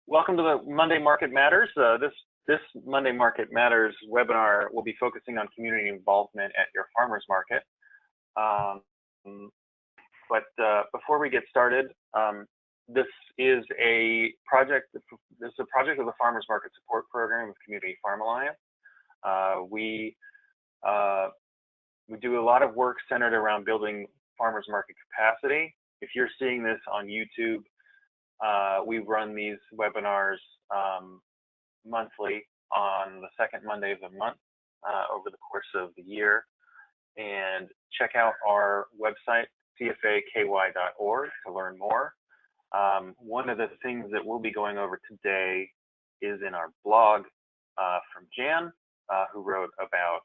Welcome to the Monday Market Matters. This Monday Market Matters webinar will be focusing on community involvement at your farmers market. Before we get started, this is a project. This is a project of the Farmers Market Support Program of Community Farm Alliance. We do a lot of work centered around building farmers market capacity. If you're seeing this on YouTube, we run these webinars monthly on the second Monday of the month over the course of the year. And check out our website, cfaky.org, to learn more. One of the things that we'll be going over today is in our blog from Jan, who wrote about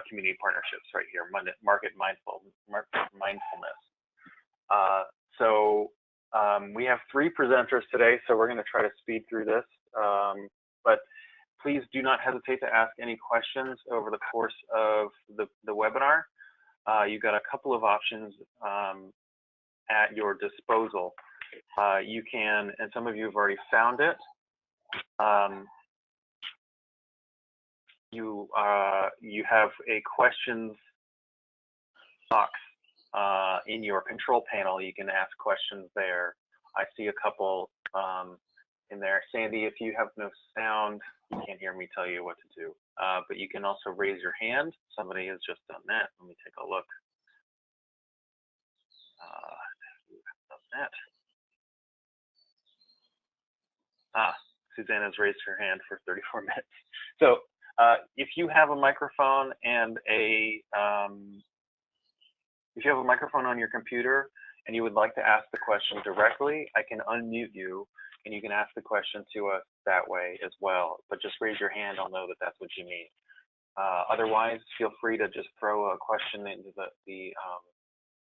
community partnerships right here, market mindfulness. We have three presenters today, so we're going to try to speed through this. But please do not hesitate to ask any questions over the course of the webinar. You've got a couple of options at your disposal. You can, and some of you have already found it. You have a questions box in your control panel. You can ask questions there. I see a couple in there. Sandy, if you have no sound, you can't hear me tell you what to do. But you can also raise your hand. Somebody has just done that. Let me take a look. Susanna's raised her hand for 34 minutes. So if you have a microphone and if you have a microphone on your computer and you would like to ask the question directly, I can unmute you and you can ask the question to us that way as well. But just raise your hand, I'll know that that's what you mean. Otherwise, feel free to just throw a question into the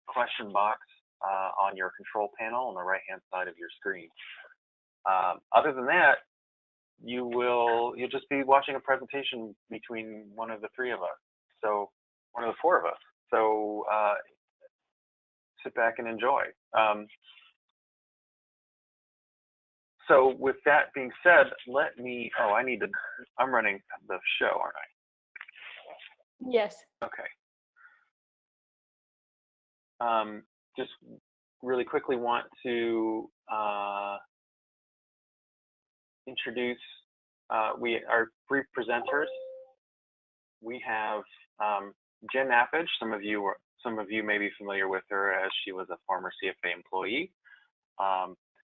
question box on your control panel on the right-hand side of your screen. Other than that, you'll just be watching a presentation between one of the three of us, so one of the four of us. So sit back and enjoy. So with that being said, let me, I'm running the show, aren't I? Yes. Okay. Just really quickly want to introduce our three presenters. We have Jen Nappage. Some of you may be familiar with her as she was a former CFA employee.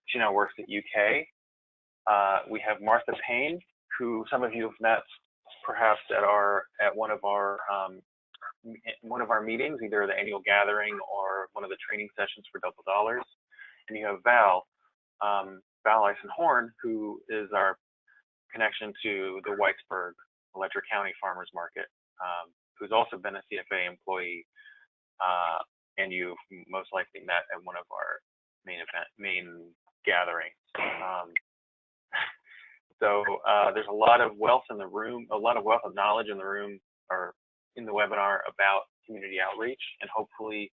She now works at UK. We have Martha Payne, who some of you have met perhaps at one of our meetings, either the annual gathering or one of the training sessions for Double Dollars. And you have Val Eisenhorn, who is our connection to the Whitesburg, Letcher County Farmers Market, who's also been a CFA employee, and you've most likely met at one of our main gatherings. So there's a lot of wealth in the room, a lot of wealth of knowledge in the room or in the webinar about community outreach, and hopefully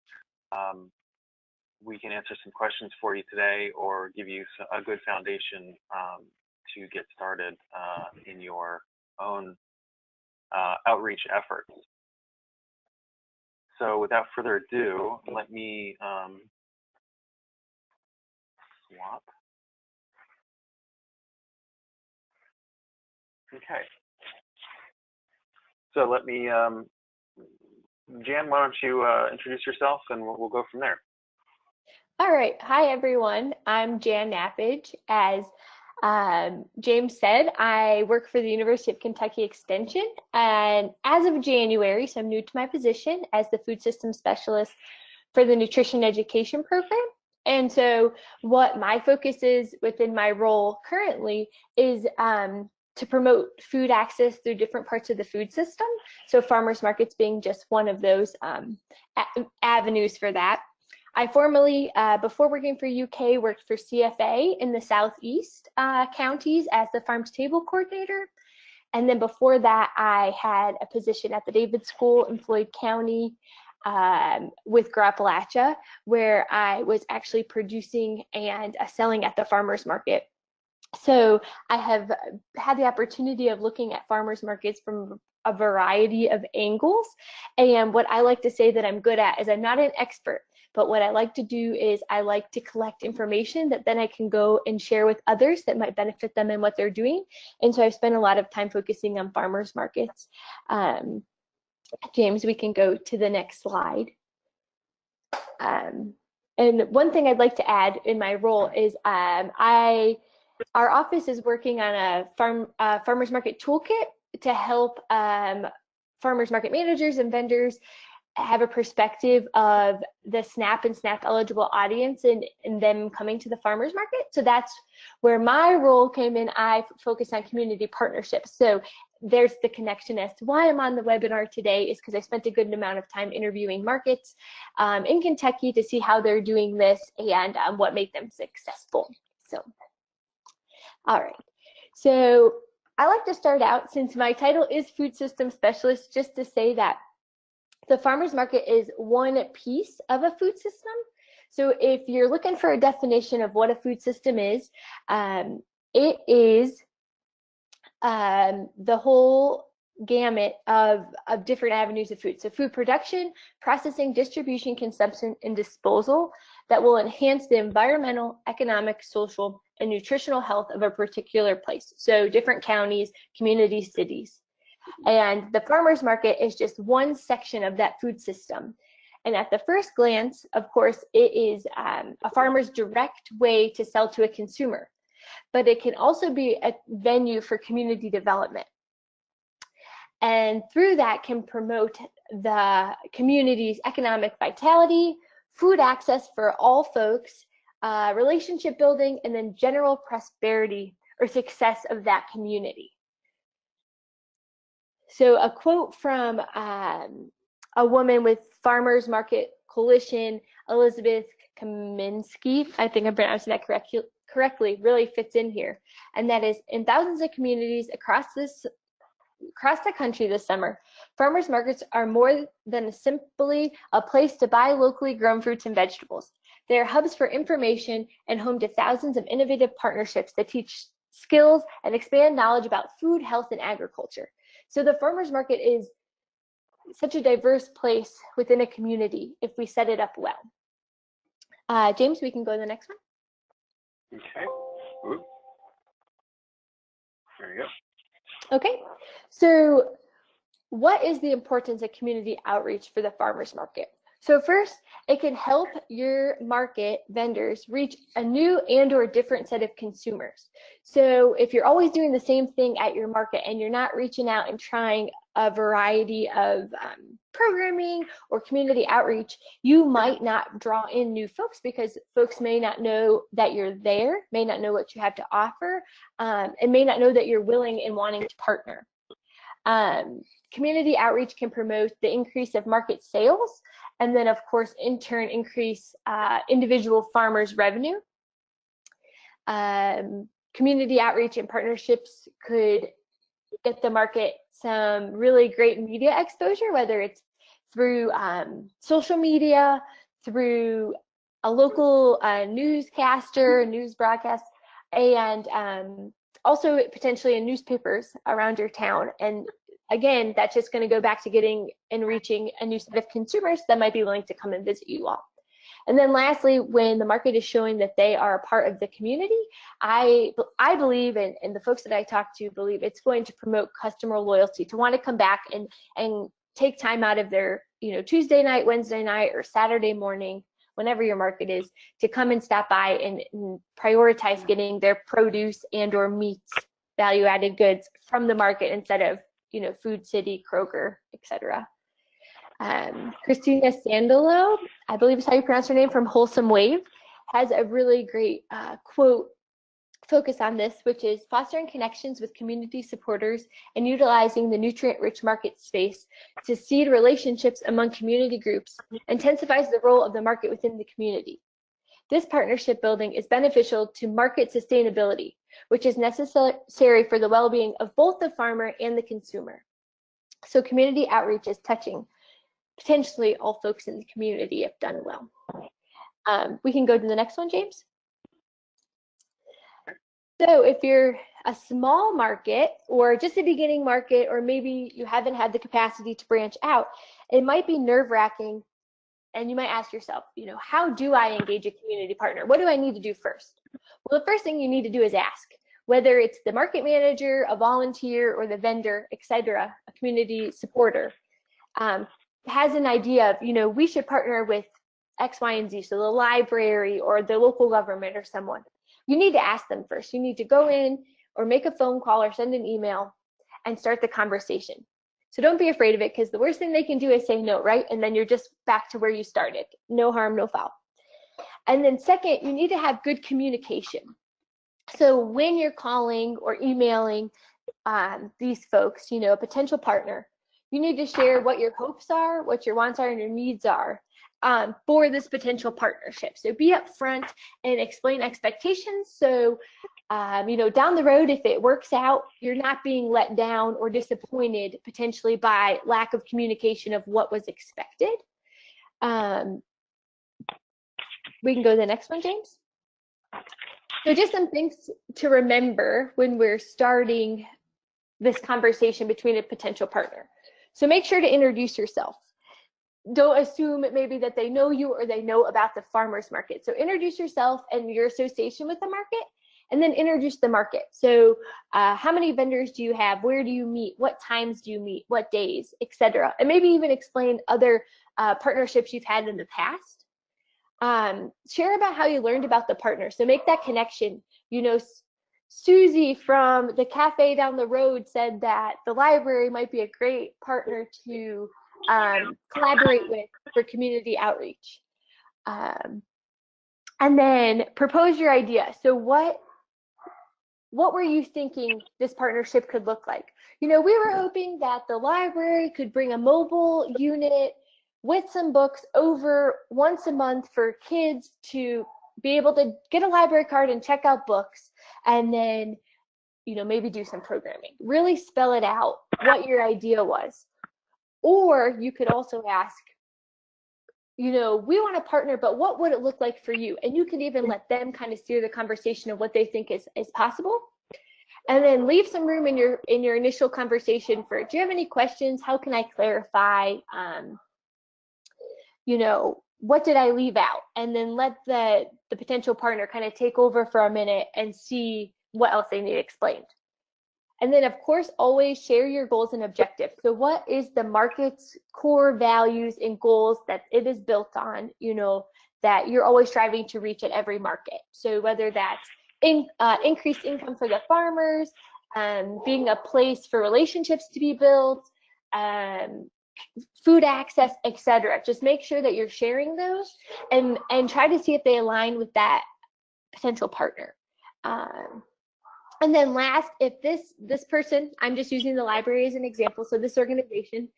we can answer some questions for you today or give you a good foundation to get started in your own outreach efforts. So without further ado, let me swap. Okay. So let me, Jan, why don't you introduce yourself and we'll go from there. All right. Hi, everyone. I'm Jan Nappage. As James said, I work for the University of Kentucky Extension, and as of January, so I'm new to my position as the food system specialist for the nutrition education program. And so what my focus is within my role currently is to promote food access through different parts of the food system. So farmers markets being just one of those avenues for that. I formerly, before working for UK, worked for CFA in the Southeast counties as the Farm to Table coordinator. And then before that, I had a position at the David School in Floyd County with Appalachia, where I was actually producing and selling at the farmers market. So I have had the opportunity of looking at farmers markets from a variety of angles. And what I like to say that I'm good at is I'm not an expert, but what I like to do is I like to collect information that then I can go and share with others that might benefit them in what they're doing. And so I've spent a lot of time focusing on farmers markets. James, we can go to the next slide. And one thing I'd like to add in my role is our office is working on a farmers market toolkit to help farmers market managers and vendors have a perspective of the SNAP and SNAP eligible audience and them coming to the farmers market. So that's where my role came in. I focus on community partnerships. So there's the connection as to why I'm on the webinar today is because I spent a good amount of time interviewing markets in Kentucky to see how they're doing this and what made them successful. So, all right. So I like to start out, since my title is Food System Specialist, just to say that the farmers market is one piece of a food system. So if you're looking for a definition of what a food system is, it is the whole gamut of different avenues of food. So food production, processing, distribution, consumption, and disposal that will enhance the environmental, economic, social, and nutritional health of a particular place. So different counties, communities, cities. And the farmers market is just one section of that food system. And at the first glance, of course, it is a farmer's direct way to sell to a consumer, but it can also be a venue for community development. And through that can promote the community's economic vitality, food access for all folks, relationship building, and then general prosperity or success of that community. So a quote from a woman with Farmers Market Coalition, Elizabeth Kaminsky, I think I'm pronouncing that correctly, really fits in here. And that is, in thousands of communities across the country this summer, farmers markets are more than simply a place to buy locally grown fruits and vegetables. They are hubs for information and home to thousands of innovative partnerships that teach skills and expand knowledge about food, health, and agriculture. So the farmers market is such a diverse place within a community if we set it up well. James, we can go to the next one. Okay. Ooh. There you go. Okay, so what is the importance of community outreach for the farmers market? So first, it can help your market vendors reach a new and or different set of consumers. So if you're always doing the same thing at your market and you're not reaching out and trying a variety of programming or community outreach, you might not draw in new folks because folks may not know that you're there, may not know what you have to offer, and may not know that you're willing and wanting to partner. Community outreach can promote the increase of market sales, and then of course in turn increase individual farmers' revenue. Community outreach and partnerships could get the market some really great media exposure, whether it's through social media, through a local newscaster, news broadcast, and also potentially in newspapers around your town. And again, that's just going to go back to getting and reaching a new set of consumers that might be willing to come and visit you all. And then lastly, when the market is showing that they are a part of the community, I believe, and the folks that I talk to believe, it's going to promote customer loyalty, to want to come back and take time out of their Tuesday night, Wednesday night, or Saturday morning, whenever your market is, to come and stop by and prioritize getting their produce and or meats, value-added goods from the market instead of Food City, Kroger, etc. Christina Sandalo, I believe is how you pronounce her name, from Wholesome Wave, has a really great quote focus on this, which is fostering connections with community supporters and utilizing the nutrient-rich market space to seed relationships among community groups intensifies the role of the market within the community. This partnership building is beneficial to market sustainability, which is necessary for the well-being of both the farmer and the consumer. So community outreach is touching potentially all folks in the community if done well. We can go to the next one, James. So if you're a small market or just a beginning market, or maybe you haven't had the capacity to branch out, it might be nerve-wracking, and you might ask yourself, how do I engage a community partner? What do I need to do first? Well, the first thing you need to do is ask, whether it's the market manager, a volunteer, or the vendor, etc., a community supporter, has an idea of, we should partner with X, Y, and Z, so the library or the local government or someone. You need to ask them first. You need to go in or make a phone call or send an email and start the conversation. So don't be afraid of it, because the worst thing they can do is say no, right? And then you're just back to where you started. No harm, no foul. And then second, you need to have good communication. So when you're calling or emailing these folks, a potential partner, you need to share what your hopes are, what your wants are, and your needs are for this potential partnership. So be upfront and explain expectations. So, down the road, if it works out, you're not being let down or disappointed potentially by lack of communication of what was expected. We can go to the next one, James. So just some things to remember when we're starting this conversation between a potential partner. So make sure to introduce yourself. Don't assume maybe that they know you or they know about the farmers market. So introduce yourself and your association with the market, and then introduce the market. So how many vendors do you have? Where do you meet? What times do you meet? What days, etc. And maybe even explain other partnerships you've had in the past. Share about how you learned about the partner. So make that connection. Susie from the cafe down the road said that the library might be a great partner to collaborate with for community outreach. And then propose your idea. So what were you thinking this partnership could look like? We were hoping that the library could bring a mobile unit with some books over once a month for kids to be able to get a library card and check out books, and then maybe do some programming. Really spell it out what your idea was. Or you could also ask, we want to partner, but what would it look like for you? And you can even let them kind of steer the conversation of what they think is possible. And then leave some room in your initial conversation for, do you have any questions? How can I clarify? What did I leave out? And then let the potential partner kind of take over for a minute and see what else they need explained. And then, of course, always share your goals and objectives. So what is the market's core values and goals that it is built on, that you're always striving to reach at every market? So whether that's increased income for the farmers, being a place for relationships to be built, food access, etc. Just make sure that you're sharing those and try to see if they align with that potential partner. And then last, if this person, I'm just using the library as an example, so this organization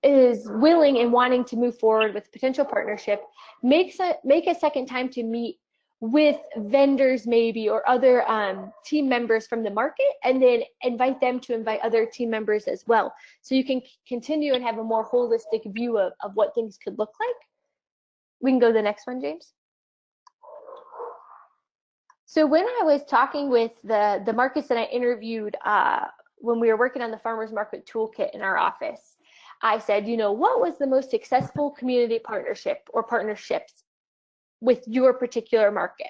is willing and wanting to move forward with potential partnership, make a second time to meet with vendors maybe, or other team members from the market, and then invite them to invite other team members as well. So you can continue and have a more holistic view of what things could look like. We can go to the next one, James. So when I was talking with the markets that I interviewed when we were working on the Farmers Market Toolkit in our office, I said, what was the most successful community partnership or partnerships with your particular market?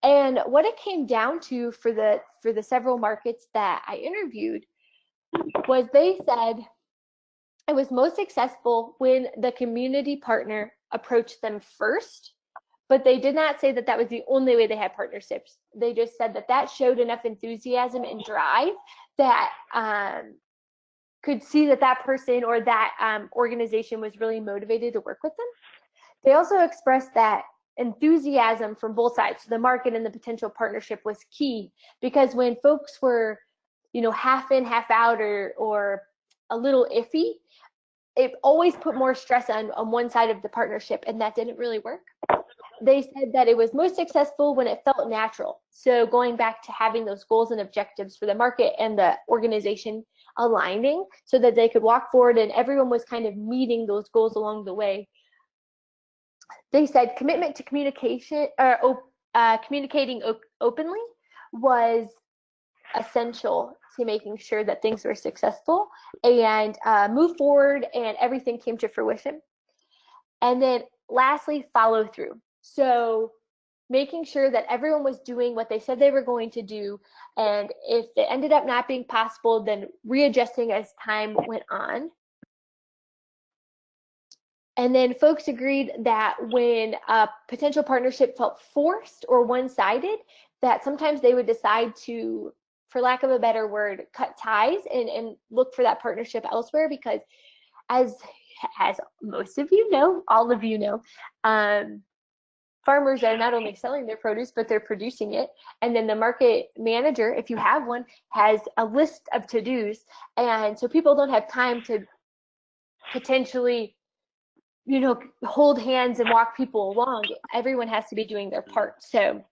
And what it came down to for the several markets that I interviewed was they said it was most successful when the community partner approached them first. But they did not say that was the only way they had partnerships. They just said that showed enough enthusiasm and drive that could see that person or that organization was really motivated to work with them. They also expressed that enthusiasm from both sides, the market and the potential partnership, was key, because when folks were, half in, half out, or a little iffy, it always put more stress on one side of the partnership, and that didn't really work. They said that it was most successful when it felt natural. So going back to having those goals and objectives for the market and the organization aligning so that they could walk forward and everyone was kind of meeting those goals along the way. They said commitment to communication or communicating openly was essential to making sure that things were successful and move forward and everything came to fruition. And then lastly, follow through. So making sure that everyone was doing what they said they were going to do. And if it ended up not being possible, then readjusting as time went on. And then folks agreed that when a potential partnership felt forced or one-sided, that sometimes they would decide to, for lack of a better word, cut ties and look for that partnership elsewhere, because as most of you know, all of you know, farmers are not only selling their produce, but they're producing it. And then the market manager, if you have one, has a list of to-dos. And so people don't have time to potentially, hold hands and walk people along. Everyone has to be doing their part. So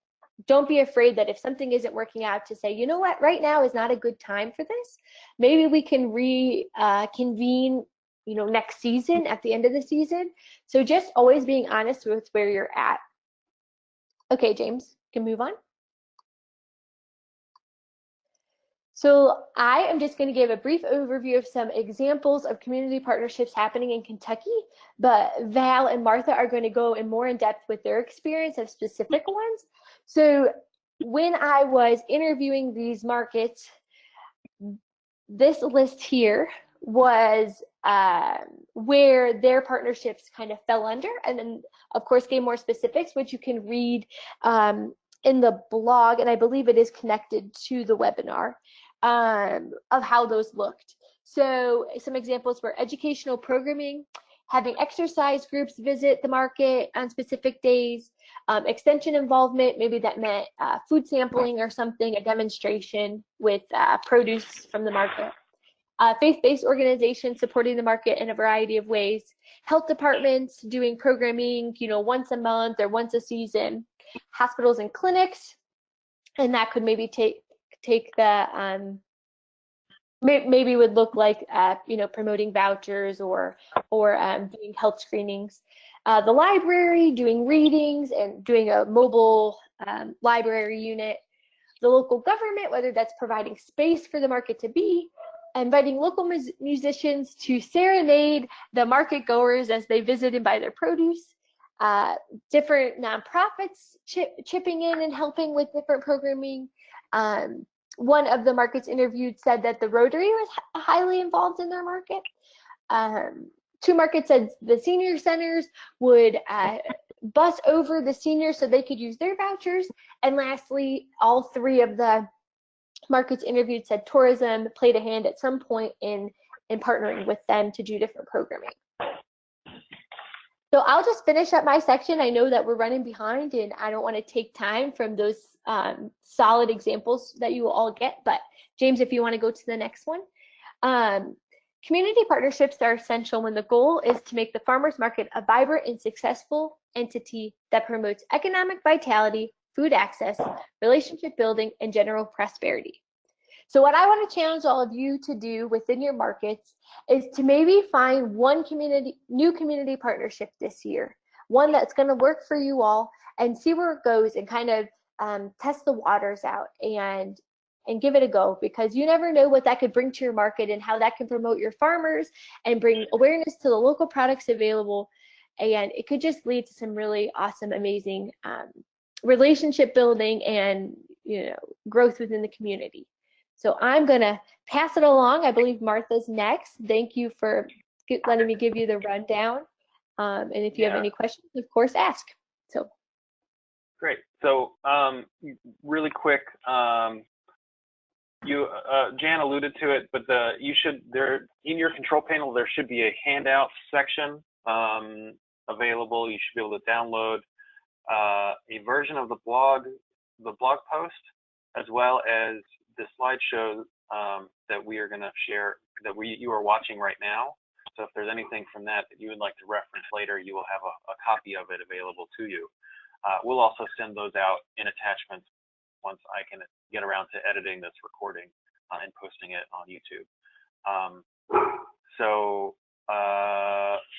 don't be afraid that if something isn't working out, to say, you know what, right now is not a good time for this. Maybe we can reconvene, next season, at the end of the season. So just always being honest with where you're at. Okay, James, can move on. So I am just going to give a brief overview of some examples of community partnerships happening in Kentucky, but Val and Martha are going to go in more in depth with their experience of specific ones. So when I was interviewing these markets, this list here was where their partnerships kind of fell under, and then of course gave more specifics, which you can read in the blog, and I believe it is connected to the webinar, of how those looked. So some examples were educational programming, having exercise groups visit the market on specific days, extension involvement, maybe that meant food sampling or something, a demonstration with produce from the market. Faith-based organizations supporting the market in a variety of ways. Health departments doing programming, once a month or once a season. Hospitals and clinics, and that could maybe take the maybe would look like promoting vouchers or doing health screenings. The library doing readings and doing a mobile library unit. The local government, whether that's providing space for the market to be, inviting local musicians to serenade the market goers as they visit and buy their produce. Different nonprofits chipping in and helping with different programming. One of the markets interviewed said that the Rotary was highly involved in their market. Two markets said the senior centers would bus over the seniors so they could use their vouchers. And lastly, all three of the markets interviewed said tourism played a hand at some point in partnering with them to do different programming. So I'll just finish up my section. I know that we're running behind and I don't want to take time from those solid examples that you will all get, but James, if you want to go to the next one. Community partnerships are essential when the goal is to make the farmers market a vibrant and successful entity that promotes economic vitality, food access, relationship building, and general prosperity. So what I want to challenge all of you to do within your markets is to maybe find one new community partnership this year, one that's going to work for you all, and see where it goes and kind of test the waters out and give it a go, because you never know what that could bring to your market and how that can promote your farmers and bring awareness to the local products available. And it could just lead to some really awesome, amazing relationship building and growth within the community. So I'm going to pass it along. I believe Martha's next. Thank you for letting me give you the rundown. And if you have any questions, of course, ask. So great. So really quick, Jan alluded to it, but in your control panel there should be a handout section available. You should be able to download a version of the blog post, as well as the slideshow that we are going to share, that you are watching right now. So if there's anything from that you would like to reference later, you will have a copy of it available to you. We'll also send those out in attachments once I can get around to editing this recording and posting it on YouTube. Um, so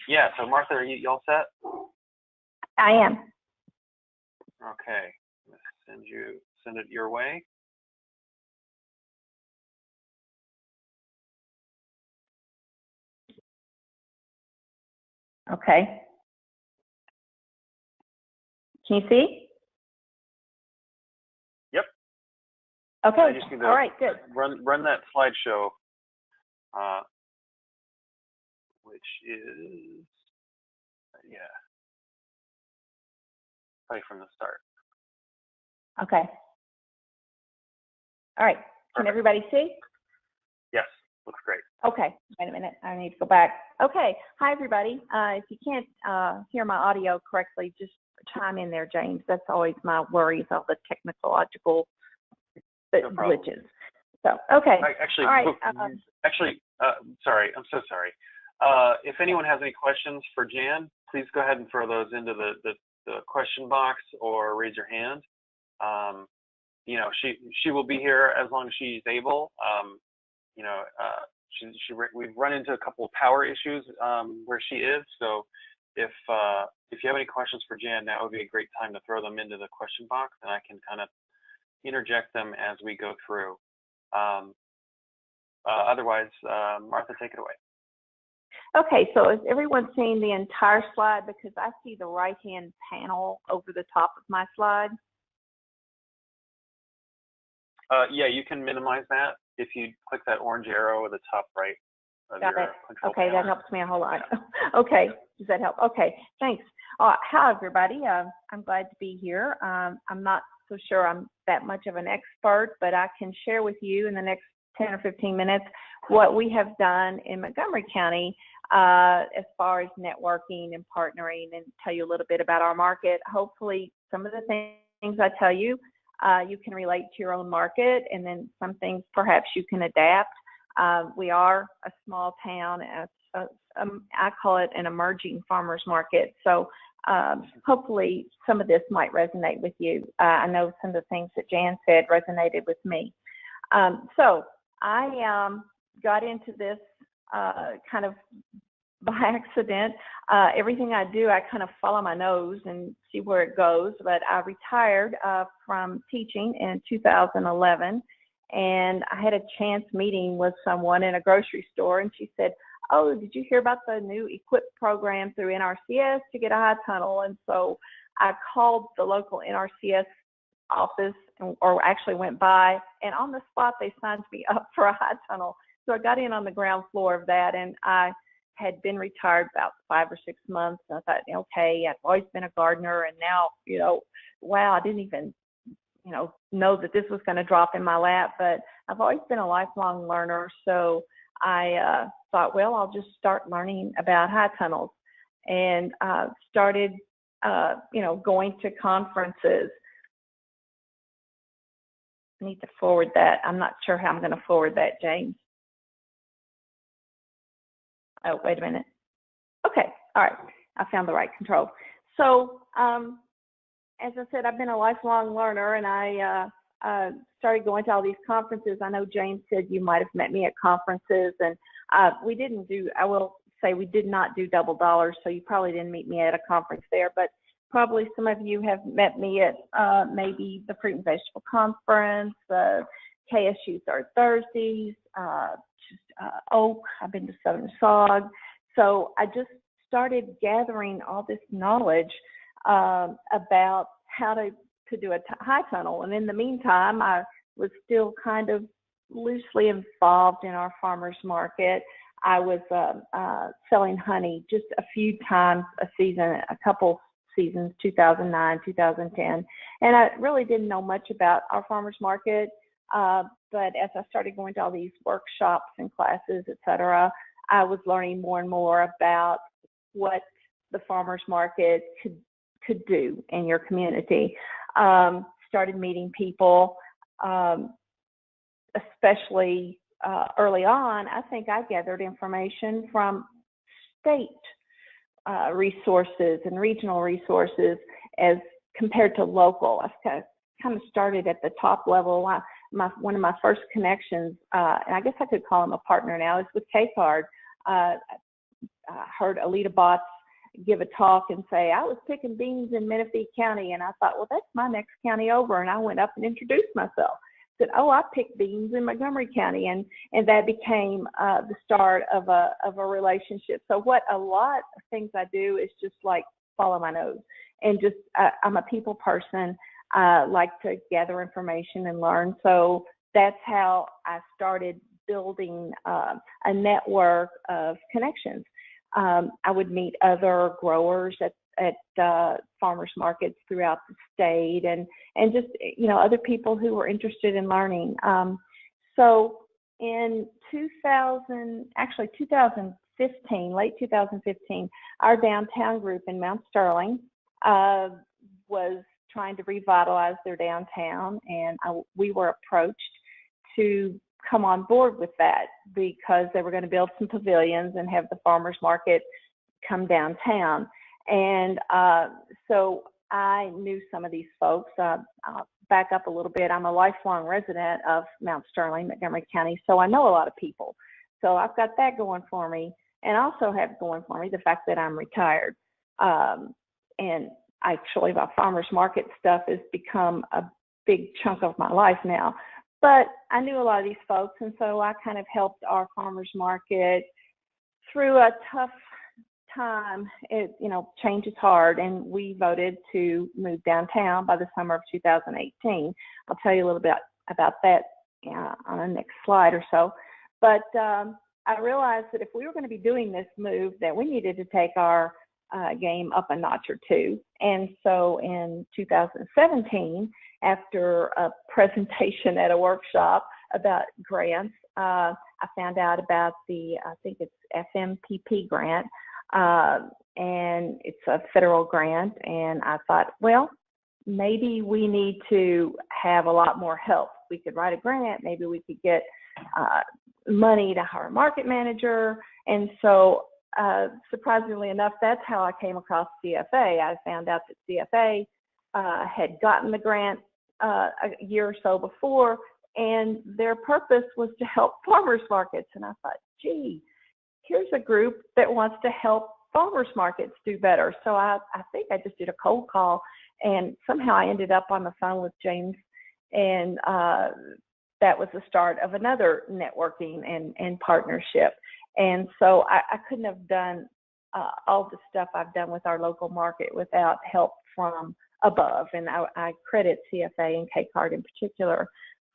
yeah, so Martha, are you all set? I am. Okay, send it your way. Okay. Can you see? Yep. Okay. I just need to all right, good. Run that slideshow, which is play from the start. Okay. All right. Can everybody see? Yes, looks great. Okay. Wait a minute. I need to go back. Okay. Hi, everybody. If you can't hear my audio correctly, just chime in there, James. That's always my worries, all the technological glitches. So, okay. Actually, all right. Sorry. I'm so sorry. If anyone has any questions for Jan, please go ahead and throw those into the question box or raise your hand. You know, she will be here as long as she's able. You know, we've run into a couple of power issues where she is. So if you have any questions for Jan, that would be a great time to throw them into the question box, and I can kind of interject them as we go through. Otherwise, Martha, take it away. Okay, so is everyone seeing the entire slide? Because I see the right-hand panel over the top of my slide. Yeah, you can minimize that if you click that orange arrow at the top right of Got your it. control Okay, panel. that helps me a whole lot. Okay, does that help? Okay, thanks. Hi, everybody. I'm glad to be here. I'm not so sure I'm that much of an expert, but I can share with you in the next 10 or 15 minutes what we have done in Montgomery County as far as networking and partnering, and tell you a little bit about our market. Hopefully, some of the things I tell you, you can relate to your own market, and then some things perhaps you can adapt. We are a small town. I call it an emerging farmers market. So hopefully some of this might resonate with you. I know some of the things that Jan said resonated with me. So I got into this kind of by accident. Everything I do, I kind of follow my nose and see where it goes. But I retired from teaching in 2011, and I had a chance meeting with someone in a grocery store, and she said, "Oh, did you hear about the new EQUIP program through NRCS to get a high tunnel?" And so I called the local NRCS office, or actually went by, and on the spot they signed me up for a high tunnel. So I got in on the ground floor of that, and I had been retired about 5 or 6 months. And I thought, okay, I've always been a gardener, and now, wow, I didn't even, know that this was going to drop in my lap. But I've always been a lifelong learner, so I thought, well, I'll just start learning about high tunnels, and started, going to conferences. I need to forward that. I'm not sure how I'm going to forward that, James. Oh, wait a minute. Okay, all right. I found the right control. So, as I said, I've been a lifelong learner, and I started going to all these conferences. I know James said you might have met me at conferences, and we didn't do, I will say we did not do double dollars, so you probably didn't meet me at a conference there, but probably some of you have met me at maybe the Fruit and Vegetable Conference, KSU Third Thursdays, Oak. I've been to Southern SOG. So I just started gathering all this knowledge about how to do a high tunnel. And in the meantime, I was still kind of loosely involved in our farmers market. I was selling honey just a few times a season, a couple seasons, 2009, 2010. And I really didn't know much about our farmers market. But as I started going to all these workshops and classes, et cetera, I was learning more and more about what the farmers market could do in your community. Started meeting people, especially early on. I think I gathered information from state resources and regional resources as compared to local. I kind of started at the top level. one of my first connections, and I guess I could call him a partner now, is with K-Card. I heard Alita Botts give a talk and say, I was picking beans in Menifee County, and I thought, well, that's my next county over, and I went up and introduced myself. Said, oh, I picked beans in Montgomery County, and that became the start of a relationship. So what a lot of things I do is just like follow my nose, and just I'm a people person. Like to gather information and learn. So that's how I started building a network of connections. I would meet other growers at farmers markets throughout the state, and just, you know, other people who were interested in learning. So in 2015, late 2015, our downtown group in Mount Sterling was trying to revitalize their downtown, and we were approached to come on board with that because they were going to build some pavilions and have the farmers market come downtown. And so I knew some of these folks. I'll back up a little bit. I'm a lifelong resident of Mount Sterling, Montgomery County, so I know a lot of people. So I've got that going for me, and also have going for me the fact that I'm retired. And actually, my farmers market stuff has become a big chunk of my life now. But I knew a lot of these folks, and so I kind of helped our farmers market through a tough time. You know, change is hard, and we voted to move downtown by the summer of 2018. I'll tell you a little bit about that on the next slide or so. But I realized that if we were going to be doing this move, that we needed to take our game up a notch or two. And so in 2017, after a presentation at a workshop about grants, I found out about the, I think it's FMPP grant, and it's a federal grant. And I thought, well, maybe we need to have a lot more help. We could write a grant, maybe we could get money to hire a market manager. And so surprisingly enough, that's how I came across CFA. I found out that CFA had gotten the grant a year or so before, and their purpose was to help farmers markets. And I thought, gee, here's a group that wants to help farmers markets do better. So I think I just did a cold call, and somehow I ended up on the phone with James, and that was the start of another networking and partnership. And so I couldn't have done all the stuff I've done with our local market without help from above. And I credit CFA and K-Card in particular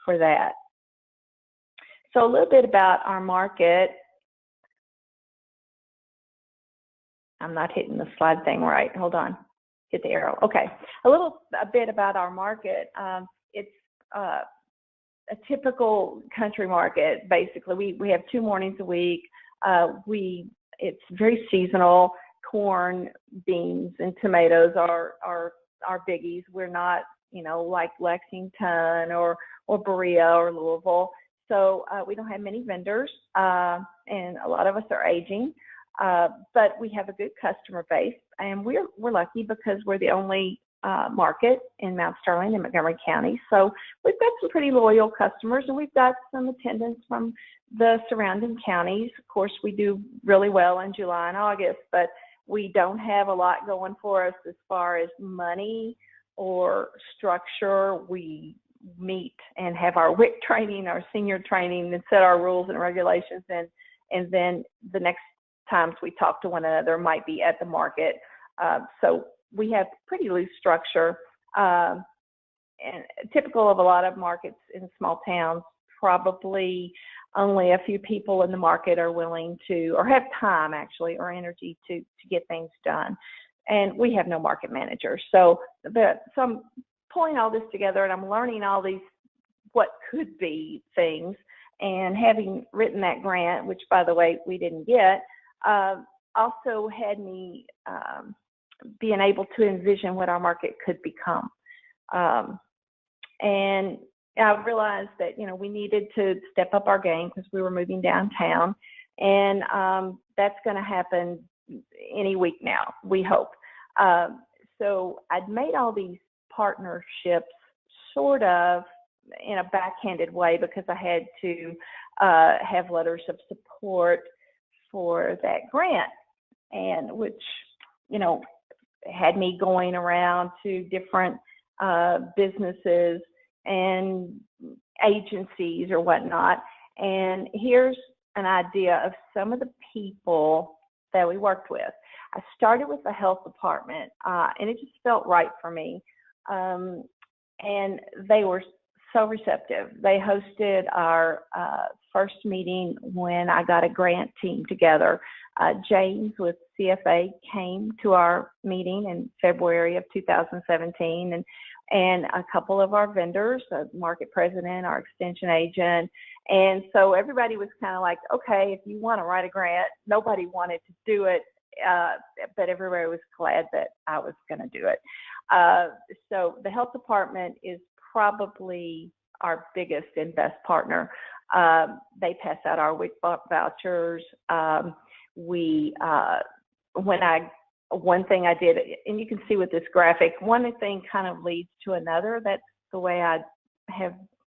for that. So a little bit about our market. I'm not hitting the slide thing right. Hold on. Hit the arrow. Okay. A bit about our market. It's a typical country market, basically. We have 2 mornings a week. It's very seasonal. Corn, beans, and tomatoes are biggies. We're not, you know, like Lexington or Berea or Louisville. So we don't have many vendors, and a lot of us are aging. But we have a good customer base, and we're lucky because we're the only market in Mount Sterling and Montgomery County. So we've got some pretty loyal customers, and we've got some attendance from the surrounding counties. Of course, we do really well in July and August, but we don't have a lot going for us as far as money or structure. We meet and have our WIC training, our senior training, and set our rules and regulations, and then the next times we talk to one another might be at the market. So we have pretty loose structure, and typical of a lot of markets in small towns. Probably only a few people in the market are willing to, or have time actually, or energy to get things done. And we have no market manager. So I'm pulling all this together, and I'm learning all these what could be things. And having written that grant, which by the way we didn't get, also had me being able to envision what our market could become. And I realized that, you know, we needed to step up our game because we were moving downtown, and that's going to happen any week now, we hope. So I'd made all these partnerships sort of in a backhanded way because I had to have letters of support for that grant, and which, had me going around to different businesses and agencies or whatnot. And here's an idea of some of the people that we worked with. I started with the health department, and it just felt right for me. And they were so receptive. They hosted our first meeting when I got a grant team together. James with CFA came to our meeting in February of 2017, and a couple of our vendors, the market president, our extension agent. And so everybody was kind of like, okay, if you want to write a grant, nobody wanted to do it, but everybody was glad that I was going to do it. So the health department is probably our biggest and best partner. They pass out our WIC vouchers. One thing I did, and you can see with this graphic, one thing kind of leads to another. That's the way I have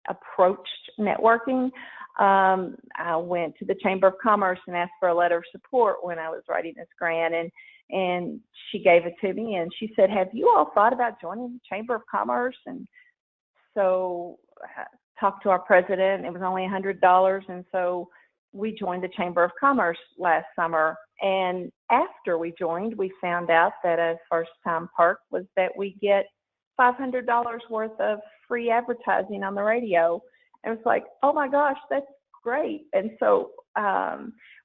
approached networking. I went to the Chamber of Commerce and asked for a letter of support when I was writing this grant, and she gave it to me, and she said, have you all thought about joining the Chamber of Commerce? And so I talked to our president. It was only $100, and so we joined the Chamber of Commerce last summer. And after we joined, we found out that a first-time perk was that we get $500 worth of free advertising on the radio. And it's like, oh my gosh, that's great. And so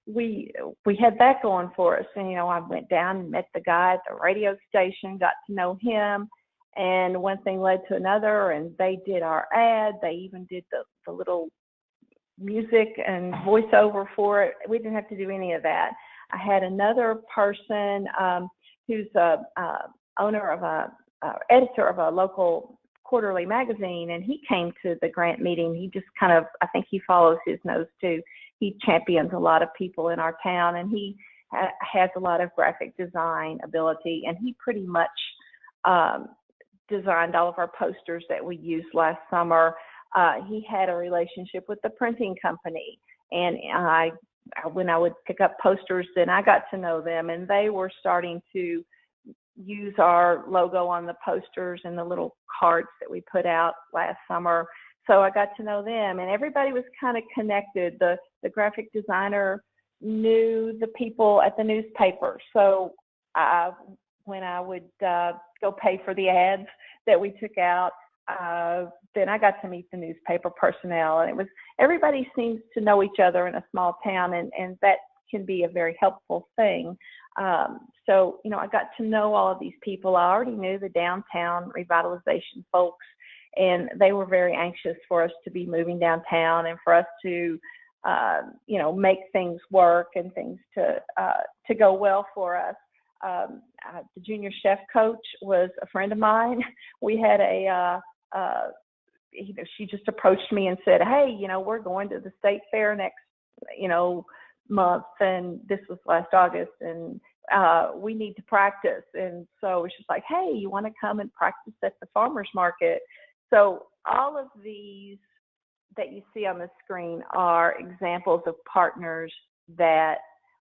we had that going for us. And, I went down and met the guy at the radio station, got to know him. And one thing led to another, and they did our ad. They even did the little music and voiceover for it. We didn't have to do any of that. I had another person who's a owner of editor of a local quarterly magazine, and he came to the grant meeting. He just kind of, I think he follows his nose too. He champions a lot of people in our town, and he has a lot of graphic design ability, and he pretty much designed all of our posters that we used last summer. He had a relationship with the printing company, and when I would pick up posters, then I got to know them, and they were starting to use our logo on the posters and the little cards that we put out last summer. So I got to know them, and everybody was kind of connected. The graphic designer knew the people at the newspaper. So when I would go pay for the ads that we took out, then I got to meet the newspaper personnel, and everybody seems to know each other in a small town, and that can be a very helpful thing. So, I got to know all of these people. I already knew the downtown revitalization folks, and they were very anxious for us to be moving downtown and for us to, make things work and things to go well for us. The junior chef coach was a friend of mine. We had she just approached me and said, hey, we're going to the state fair next, month, and this was last August, and we need to practice. And so it's just like, hey, you want to come and practice at the farmer's market? So all of these that you see on the screen are examples of partners that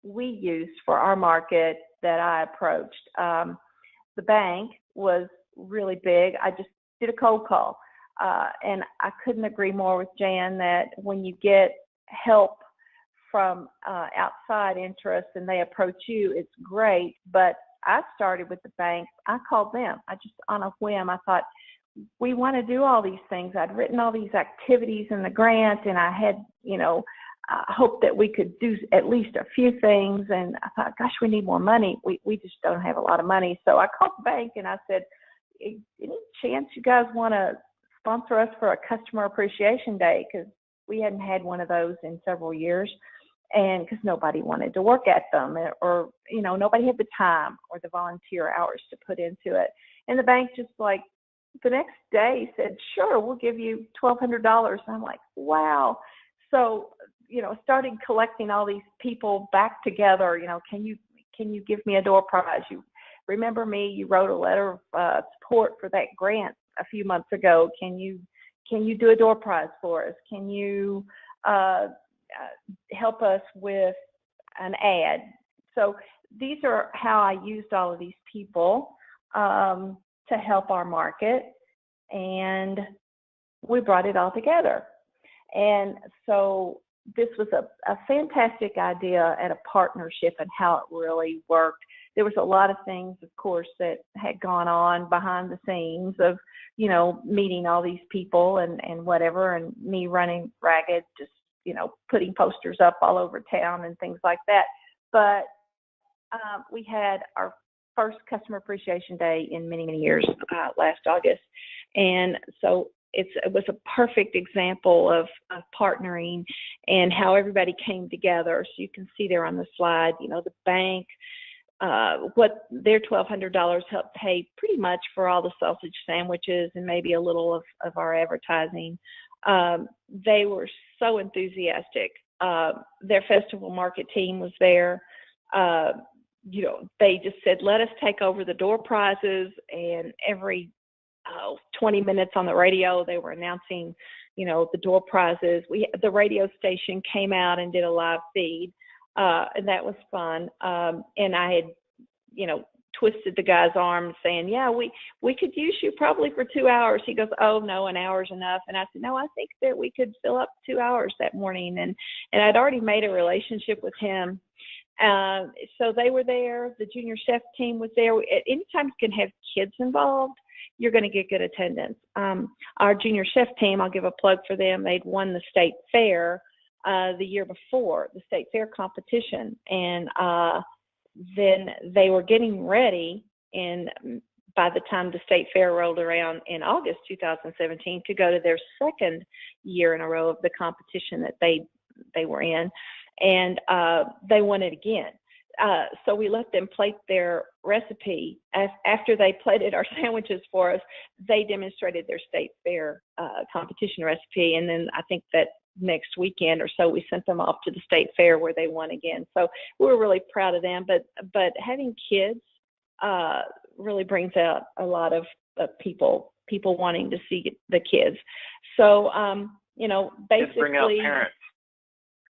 we used for our market that I approached. The bank was really big. I just did a cold call. And I couldn't agree more with Jan that when you get help from outside interests and they approach you, it's great. But I started with the bank. I called them. I just, on a whim, I thought, we want to do all these things. I'd written all these activities in the grant, and I had, I hoped that we could do at least a few things. And I thought, gosh, we need more money. We just don't have a lot of money. So I called the bank and I said, any chance you guys want to sponsor us for a customer appreciation day? Because we hadn't had one of those in several years, and because nobody wanted to work at them, or nobody had the time or the volunteer hours to put into it. And the bank just the next day said, sure, we'll give you $1,200. And I'm like, wow. So started collecting all these people back together. Can you give me a door prize? You remember me? You wrote a letter of support for that grant a few months ago. Can you can you do a door prize for us? Can you help us with an ad? So these are how I used all of these people to help our market, and we brought it all together. And so this was a fantastic idea and a partnership, and how it really worked. There was a lot of things, of course, that had gone on behind the scenes of, you know, meeting all these people and whatever, and me running ragged, just, you know, putting posters up all over town and things like that. But we had our first Customer Appreciation Day in many, many years last August. And so it was a perfect example of partnering and how everybody came together. So you can see there on the slide, you know, the bank, what their $1,200 helped pay pretty much for all the sausage sandwiches and maybe a little of our advertising. They were so enthusiastic. Their festival market team was there. You know, they just said, let us take over the door prizes, and every 20 minutes on the radio, they were announcing, you know, the door prizes. The radio station came out and did a live feed, and that was fun. And I had, you know, twisted the guy's arm saying, yeah, we could use you probably for 2 hours. He goes, oh no, an hour's enough. And I said, no, I think that we could fill up 2 hours that morning. And I'd already made a relationship with him. So they were there. The junior chef team was there. Anytime you can have kids involved, you're going to get good attendance. Our junior chef team, I'll give a plug for them. They'd won the state fair the year before, the state fair competition. And then they were getting ready, and by the time the state fair rolled around in August 2017, to go to their second year in a row of the competition that they were in. And they won it again. So we let them plate their recipe. After they plated our sandwiches for us, they demonstrated their state fair competition recipe. And then I think that next weekend or so, we sent them off to the state fair where they won again. So we were really proud of them. But having kids really brings out a lot of people wanting to see the kids. So, you know, basically. Just bring out parents.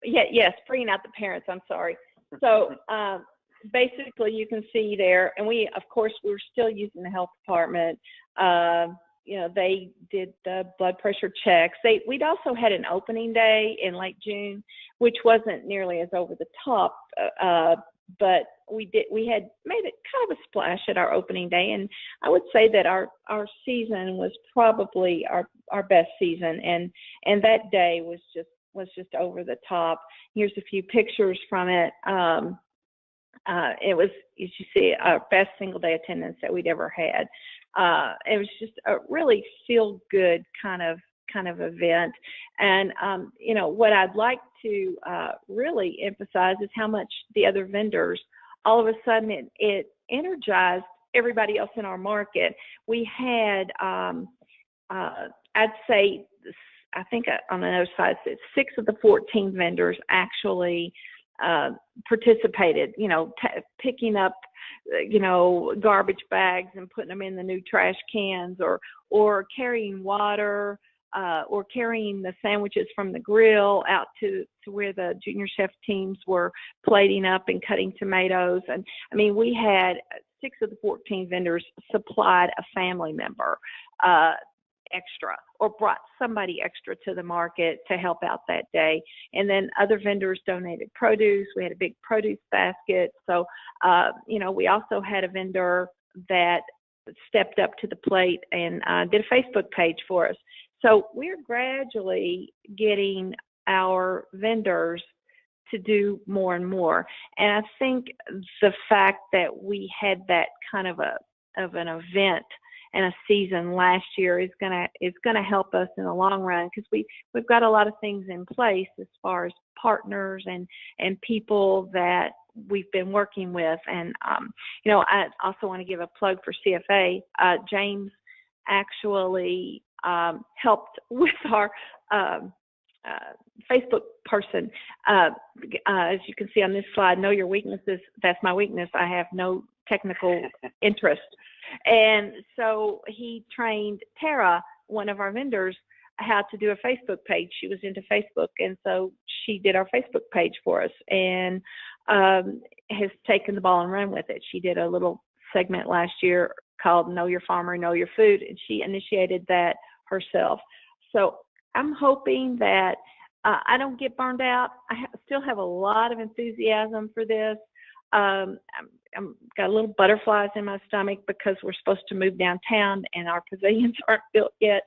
Yes, bringing out the parents, I'm sorry. So basically you can see there, and we, of course, we're still using the health department. You know, they did the blood pressure checks. We'd also had an opening day in late June, which wasn't nearly as over the top, but we had made it kind of a splash at our opening day. And I would say that our season was probably our best season. And that day was just over the top. Here's a few pictures from it. It was, as you see, our best single day attendance that we'd ever had. It was just a really feel good kind of event. And, you know, what I'd like to really emphasize is how much the other vendors, all of a sudden it energized everybody else in our market. We had, I'd say, I think on the other side, 6 of the 14 vendors actually participated, you know, picking up, you know, garbage bags and putting them in the new trash cans, or carrying water, or carrying the sandwiches from the grill out to where the junior chef teams were plating up and cutting tomatoes. And I mean, we had 6 of the 14 vendors supplied a family member extra, or brought somebody extra to the market to help out that day. And then other vendors donated produce. We had a big produce basket. So, you know, we also had a vendor that stepped up to the plate and did a Facebook page for us. So we're gradually getting our vendors to do more and more. And I think the fact that we had that kind of an event and a season last year is gonna help us in the long run, because we've got a lot of things in place as far as partners and people that we've been working with. And you know, I also want to give a plug for CFA. James actually helped with our Facebook person. As you can see on this slide, know your weaknesses. That's my weakness. I have no technical interest. And so he trained Tara, one of our vendors, how to do a Facebook page. She was into Facebook, and so she did our Facebook page for us, and has taken the ball and run with it. She did a little segment last year called Know Your Farmer, Know Your Food, and she initiated that herself. So I'm hoping that I don't get burned out. I still have a lot of enthusiasm for this. I'm got a little butterflies in my stomach because we're supposed to move downtown and our pavilions aren't built yet.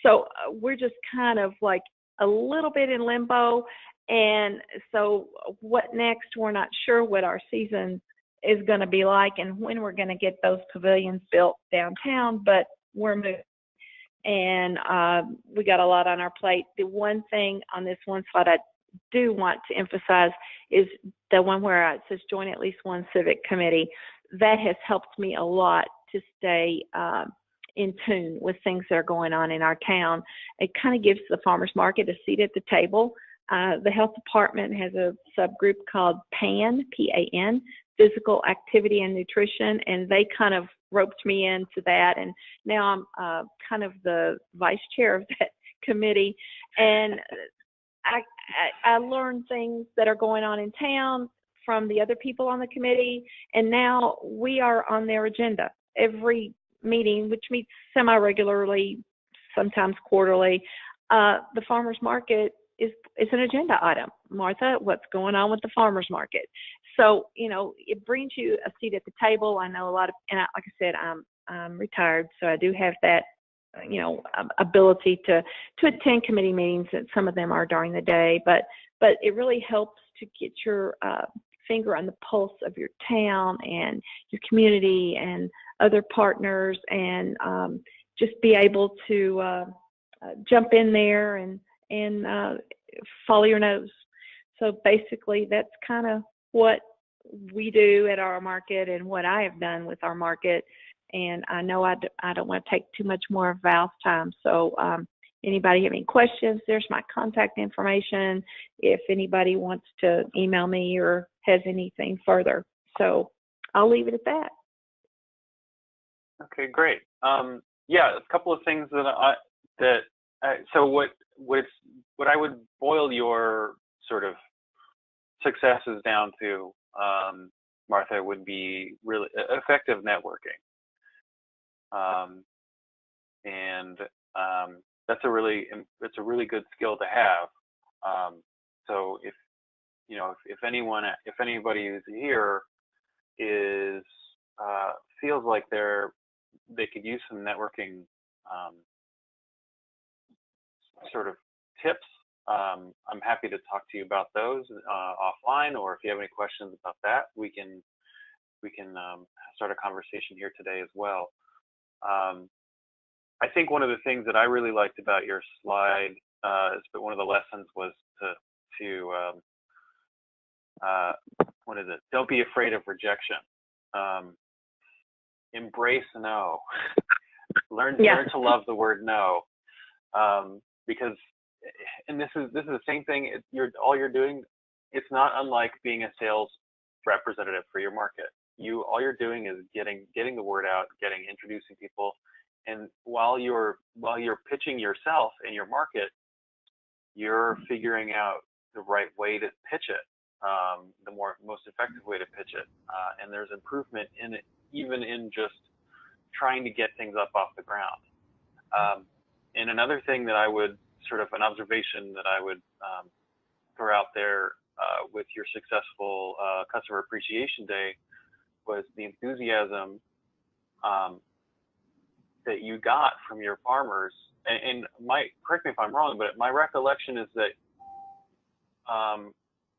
So we're just kind of like a little bit in limbo. And so what next? We're not sure what our season is going to be like and when we're going to get those pavilions built downtown, but we're moving. And we got a lot on our plate. The one thing on this one slide I do want to emphasize is the one where it says join at least one civic committee. That has helped me a lot to stay in tune with things that are going on in our town. It kind of gives the farmers market a seat at the table. The health department has a subgroup called PAN, P-A-N, Physical Activity and Nutrition, and they kind of roped me into that. And now I'm kind of the vice chair of that committee. And I learned things that are going on in town from the other people on the committee, and now we are on their agenda every meeting, which meets semi-regularly, sometimes quarterly. The farmers market is an agenda item. Martha, what's going on with the farmers market? So, you know, it brings you a seat at the table. I know a lot of, and like I said, I'm retired, so I do have that, you know, ability to attend committee meetings, and some of them are during the day, but it really helps to get your finger on the pulse of your town and your community and other partners, and just be able to jump in there and follow your nose. So basically that's kind of what we do at our market and what I have done with our market. And I know I don't want to take too much more of Val's time. So anybody have any questions, there's my contact information if anybody wants to email me or has anything further. So I'll leave it at that. Okay, great. Yeah, a couple of things so what I would boil your sort of successes down to, Martha, would be really effective networking. And that's a really good skill to have. So if anybody who's here feels like they could use some networking sort of tips, I'm happy to talk to you about those offline, or if you have any questions about that, we can start a conversation here today as well. I think one of the things that I really liked about your slide, but one of the lessons was what is it? Don't be afraid of rejection. Embrace no. Learn to love the word no, because, and this is the same thing. All you're doing. It's not unlike being a sales representative for your market. All you're doing is getting the word out, introducing people, and while you're pitching yourself and your market, you're figuring out the right way to pitch it, the most effective way to pitch it, and there's improvement in it, even in just trying to get things up off the ground. And another thing that an observation that I would throw out there with your successful Customer Appreciation Day was the enthusiasm that you got from your farmers. And correct me if I'm wrong, but my recollection is that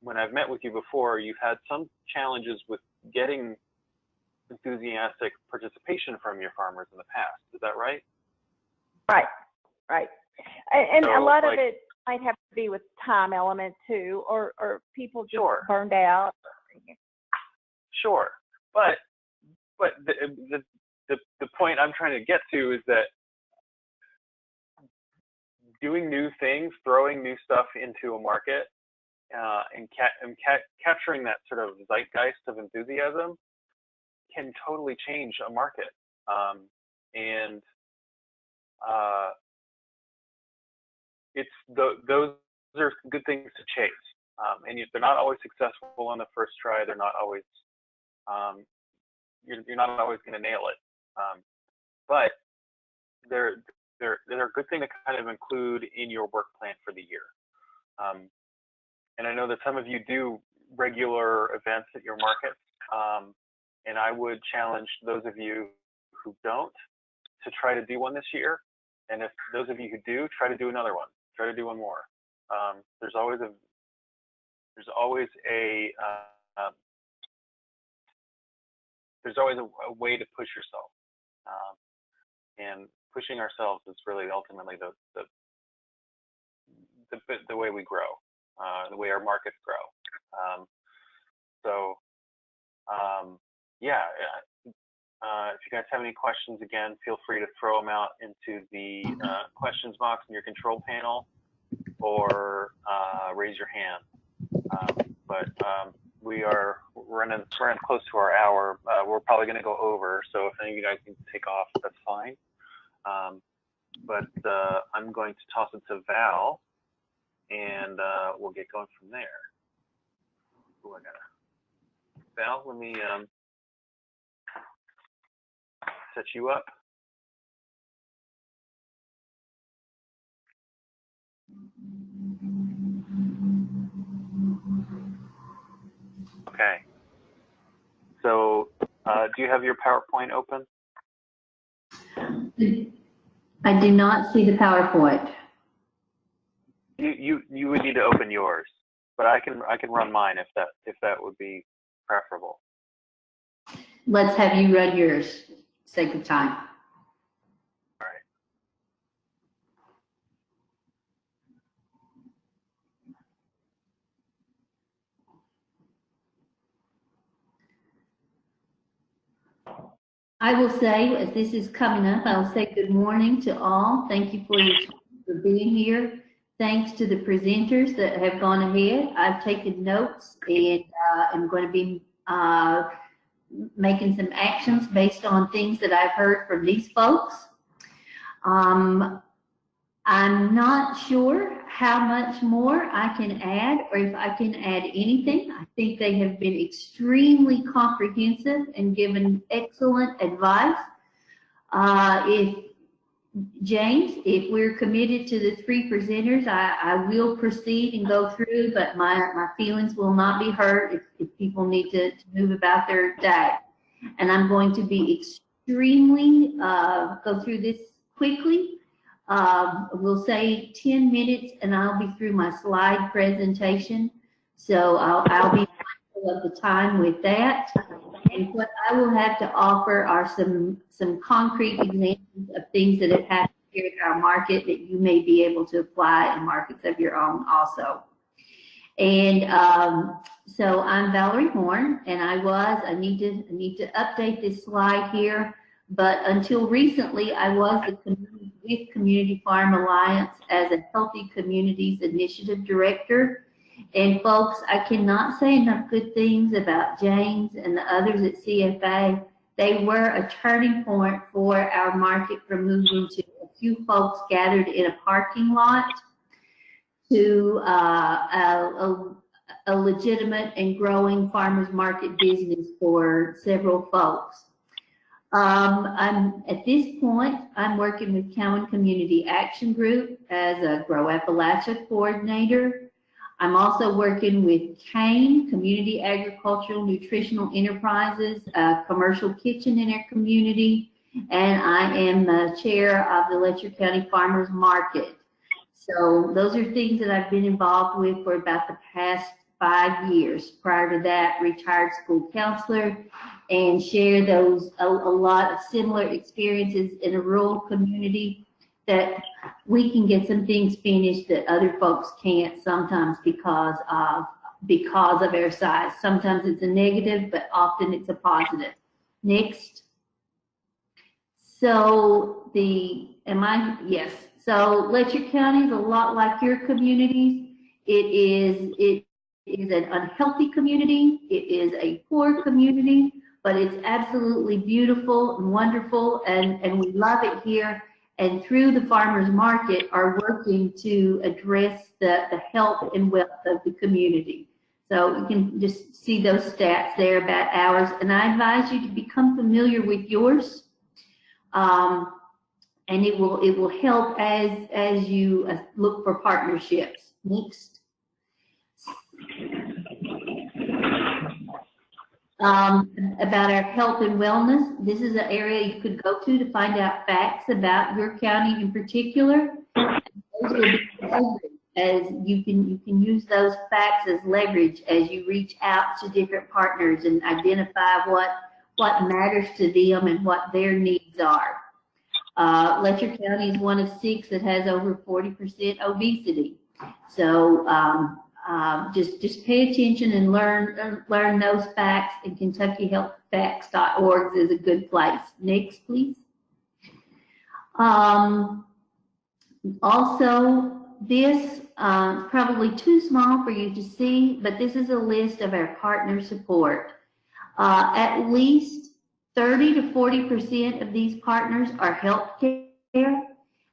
when I've met with you before, you've had some challenges with getting enthusiastic participation from your farmers in the past. Is that right? Right. And so, a lot of it might have to be with time element too, or people just burned out. Sure, but the point I'm trying to get to is that doing new things, throwing new stuff into a market, and capturing that sort of zeitgeist of enthusiasm can totally change a market. those are good things to chase. And they're not always successful on the first try. They're not always, you're not always going to nail it. But they're a good thing to kind of include in your work plan for the year. And I know that some of you do regular events at your market. And I would challenge those of you who don't to try to do one this year. And if those of you who do, try to do another one. Try to do one more. There's always a way to push yourself, and pushing ourselves is really ultimately the way we grow, the way our markets grow. Yeah. If you guys have any questions, again, feel free to throw them out into the questions box in your control panel, or raise your hand. But we're running close to our hour. We're probably going to go over, so if any of you guys need to take off, that's fine. But I'm going to toss it to Val, and we'll get going from there. Ooh, Val, let me set you up. Okay. So, do you have your PowerPoint open? I do not see the PowerPoint. You would need to open yours, but I can run mine if that would be preferable. Let's have you run yours, sake of time. All right. I will say, as this is coming up, I will say good morning to all. Thank you for being here. Thanks to the presenters that have gone ahead. I've taken notes, and I'm going to be making some actions based on things that I've heard from these folks. I'm not sure how much more I can add, or if I can add anything. I think they have been extremely comprehensive and given excellent advice. If we're committed to the 3 presenters, I will proceed and go through, but my feelings will not be hurt if people need to move about their day. And I'm going to be extremely, go through this quickly. We'll say 10 minutes and I'll be through my slide presentation. So I'll be mindful of the time with that. And what I will have to offer are some concrete examples of things that have happened here at our market that you may be able to apply in markets of your own also. And so I'm Valerie Horn, and I need to update this slide here. But until recently, I was with Community Farm Alliance as a Healthy Communities Initiative Director. And folks, I cannot say enough good things about James and the others at CFA. They were a turning point for our market from moving to a few folks gathered in a parking lot to a legitimate and growing farmers market business for several folks. At this point, I'm working with Cowan Community Action Group as a Grow Appalachia coordinator. I'm also working with CANE, Community Agricultural Nutritional Enterprises, a commercial kitchen in our community, and I am the chair of the Letcher County Farmers Market. So those are things that I've been involved with for about the past 5 years. Prior to that, retired school counselor, and share those a lot of similar experiences in a rural community, that we can get some things finished that other folks can't sometimes because of our size. Sometimes it's a negative, but often it's a positive. Next. So yes. So Letcher County is a lot like your communities. It is an unhealthy community. It is a poor community, but it's absolutely beautiful and wonderful, and we love it here. and through the farmers market are working to address the health and wealth of the community. So you can just see those stats there about ours, and I advise you to become familiar with yours, and it will help as you look for partnerships. Next. About our health and wellness, this is an area you could go to find out facts about your county in particular. Those will be leverage, as you can use those facts as leverage as you reach out to different partners and identify what matters to them and what their needs are. Letcher County is one of 6 that has over 40% obesity. So just pay attention and learn those facts, and KentuckyHealthFacts.org is a good place. Next, please. Also, this probably too small for you to see, but this is a list of our partner support. At least 30 to 40% of these partners are healthcare,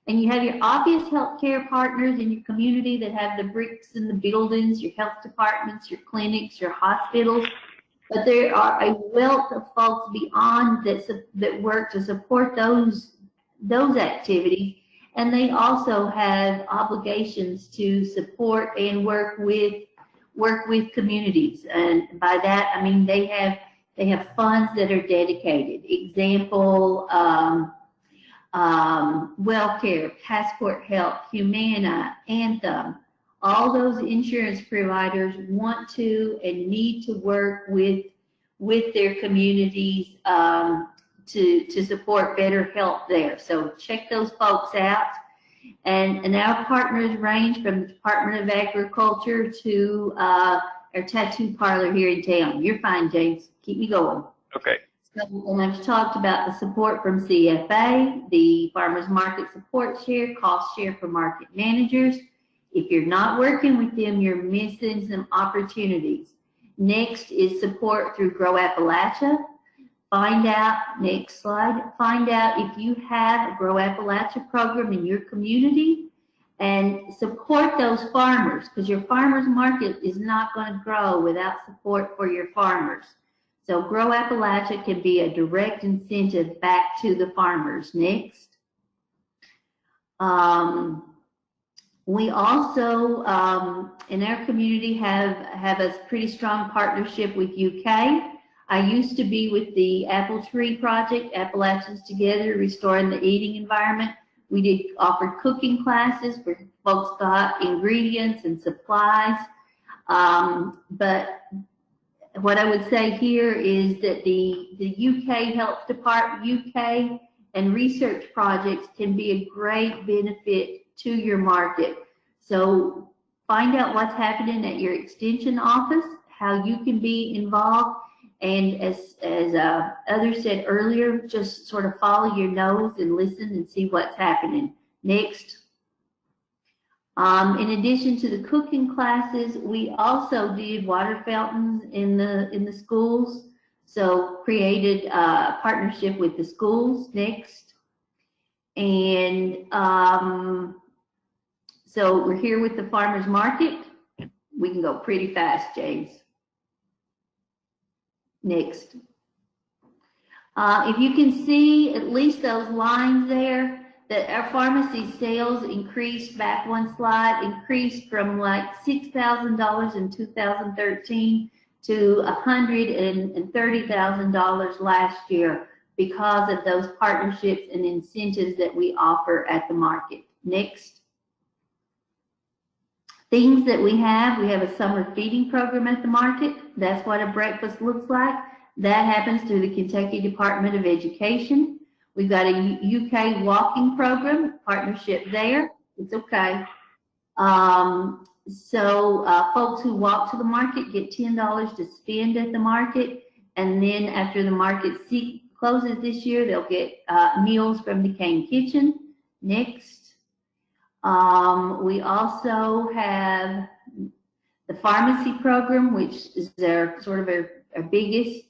and you have your obvious healthcare partners in your community that have the bricks and the buildings, your health departments, your clinics, your hospitals. But there are a wealth of folks beyond that work to support those activities, and they also have obligations to support and work with communities. And by that I mean they have funds that are dedicated. Example, WellCare, Passport Health, Humana, Anthem. All those insurance providers want to and need to work with their communities to support better health there. So check those folks out. And our partners range from the Department of Agriculture to our tattoo parlor here in town. You're fine, James. Keep me going. Okay. So, and I've talked about the support from CFA, the Farmers Market Support Share, Cost Share for market managers. If you're not working with them, you're missing some opportunities. Next is support through Grow Appalachia. Find out, next slide, find out if you have a Grow Appalachia program in your community and support those farmers, because your farmers market is not going to grow without support for your farmers. So Grow Appalachia can be a direct incentive back to the farmers. Next. We also, in our community, have a pretty strong partnership with UK. I used to be with the Apple Tree Project, Appalachians Together, Restoring the Eating Environment. We did offer cooking classes where folks got ingredients and supplies. But what I would say here is that the UK Health Department, UK and research projects can be a great benefit to your market. So find out what's happening at your extension office, how you can be involved, and as others said earlier, just sort of follow your nose and listen and see what's happening. Next. In addition to the cooking classes, we also did water fountains in the schools. So created a partnership with the schools. Next. And so we're here with the farmers market. We can go pretty fast, James. Next. If you can see at least those lines there, that our pharmacy sales increased, back one slide, increased from like $6,000 in 2013 to $130,000 last year because of those partnerships and incentives that we offer at the market. Next. Things that we have a summer feeding program at the market. That's what a breakfast looks like. That happens through the Kentucky Department of Education. We've got a UK walking program, partnership there. It's okay. Folks who walk to the market get $10 to spend at the market. And then after the market closes this year, they'll get meals from the Cane Kitchen. Next. We also have the pharmacy program, which is our biggest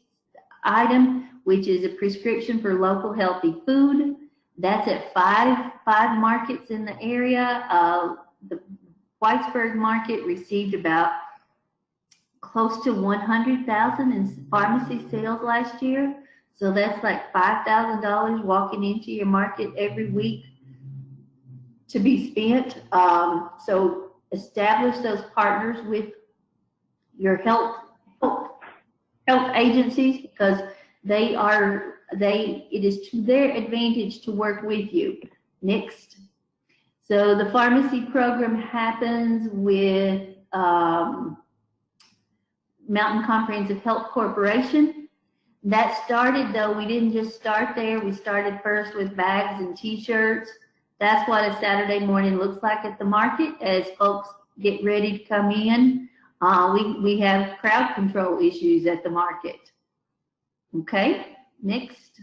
item, which is a prescription for local healthy food. That's at five markets in the area. The Whitesburg market received about close to 100,000 in pharmacy sales last year. So that's like $5,000 walking into your market every week to be spent. So establish those partners with your health agencies, because it is to their advantage to work with you. Next. So the pharmacy program happens with Mountain Comprehensive Health Corporation. That started, though, we didn't just start there. We started first with bags and t-shirts. That's what a Saturday morning looks like at the market as folks get ready to come in. We have crowd control issues at the market. Okay, next.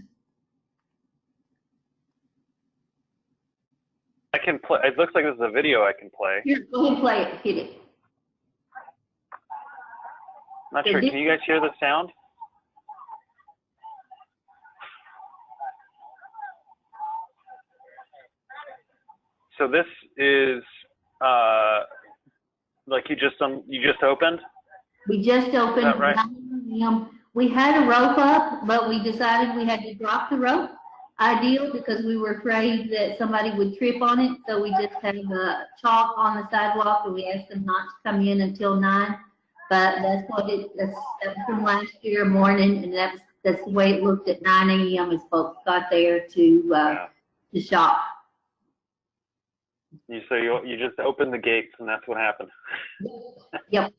I can play. It looks like this is a video I can play. Here, go ahead and play it. Hit it. Not sure. Can you guys hear the sound? So this is like you just opened? We just opened. Is that right? We had a rope up, but we decided we had to drop the rope. Ideal, because we were afraid that somebody would trip on it. So we just have a chalk on the sidewalk, and we asked them not to come in until 9. But that's from last year morning, and that's the way it looked at 9 a.m. as folks got there to shop. So you just opened the gates, and that's what happened. Yep.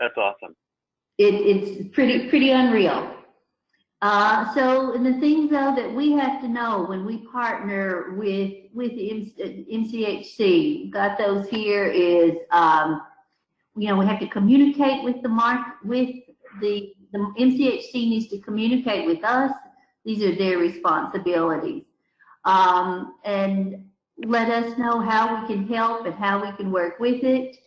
That's awesome. It's pretty unreal. So the things, though, that we have to know when we partner with MCHC, got those here, is we have to communicate with the MCHC needs to communicate with us. These are their responsibilities, and let us know how we can help and how we can work with it.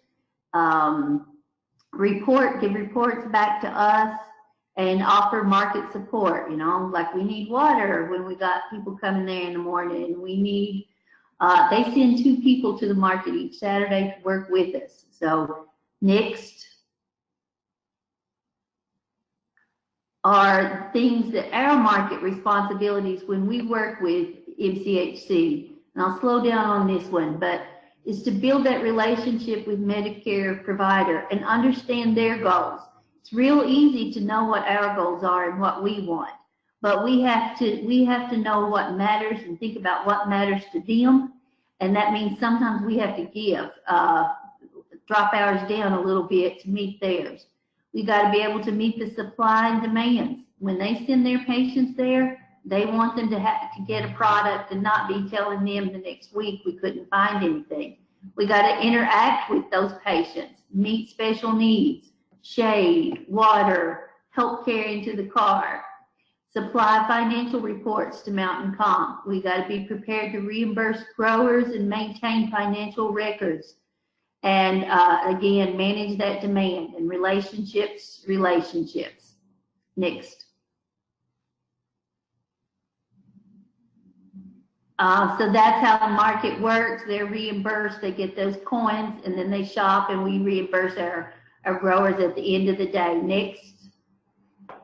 Give reports back to us, and offer market support. Like we need water when we got people coming there in the morning. We need, they send 2 people to the market each Saturday to work with us. So next are things that our market responsibilities when we work with MCHC. And I'll slow down on this one, but is to build that relationship with Medicare provider and understand their goals. It's real easy to know what our goals are and what we want, but we have to know what matters and think about what matters to them. And that means sometimes we have to drop ours down a little bit to meet theirs. We got to be able to meet the supply and demands. When they send their patients there, they want them to get a product and not be telling them the next week we couldn't find anything. We got to interact with those patients, meet special needs, shade, water, help carry into the car, supply financial reports to Mountain Comp. We got to be prepared to reimburse growers and maintain financial records. And again, manage that demand and relationships. Next. So that's how the market works. They're reimbursed, they get those coins, and then they shop, and we reimburse our growers at the end of the day. Next.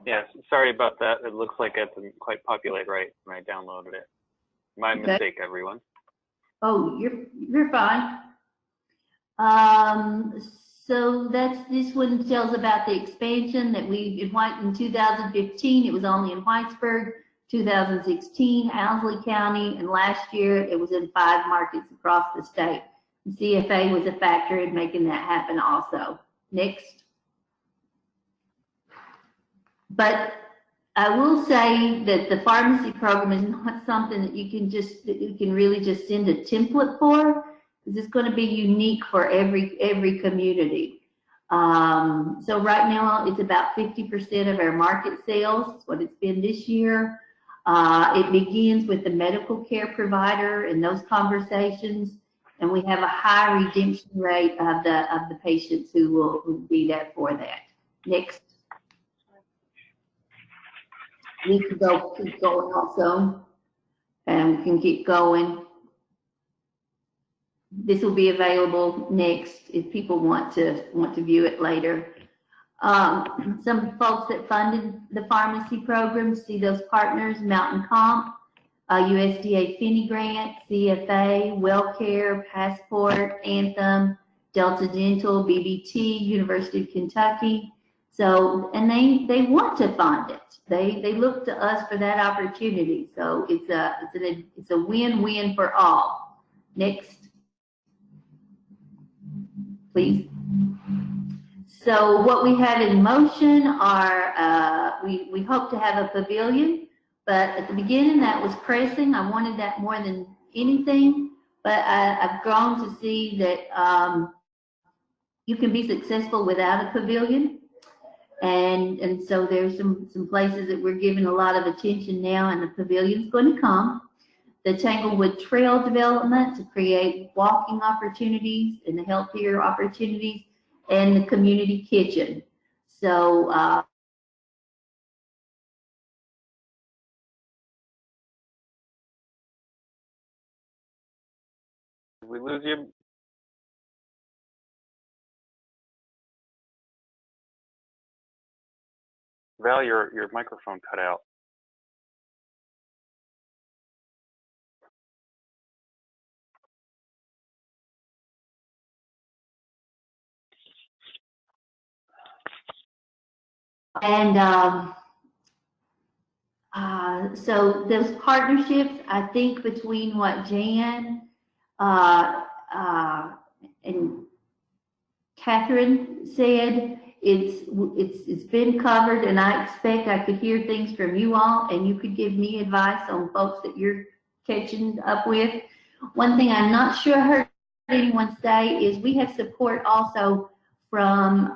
Yes, sorry about that. It looks like it didn't quite populate right when I downloaded it. My mistake, everyone. Oh, you're fine. So this one tells about the expansion that in 2015, it was only in Whitesburg. 2016, Owsley County, and last year it was in 5 markets across the state. And CFA was a factor in making that happen also. Next. But I will say that the pharmacy program is not something that you can really just send a template for, because it's going to be unique for every community. So right now it's about 50% of our market sales. That's what it's been this year. It begins with the medical care provider and those conversations, and we have a high redemption rate of the patients who will be there for that. Next. We can keep going also. and we can get going. This will be available next if people want to view it later. Some folks that funded the pharmacy program, see those partners: Mountain Comp, USDA Finney Grant, CFA, WellCare, Passport, Anthem, Delta Dental, BBT, University of Kentucky. So, and they want to fund it. They look to us for that opportunity. So it's a win-win for all. Next, please. So what we have in motion are, we hope to have a pavilion, but at the beginning that was pressing. I wanted that more than anything, but I've grown to see that you can be successful without a pavilion. And so there's some places that we're giving a lot of attention now, and the pavilion's going to come. The Tanglewood Trail development to create walking opportunities and healthier opportunities, and the community kitchen. So Did we lose you? Val, your microphone cut out. and so those partnerships, I think, between what Jan and Catherine said, it's been covered, and I expect I could hear things from you all, and you could give me advice on folks that you're catching up with. One thing I'm not sure I heard anyone say is we have support also from,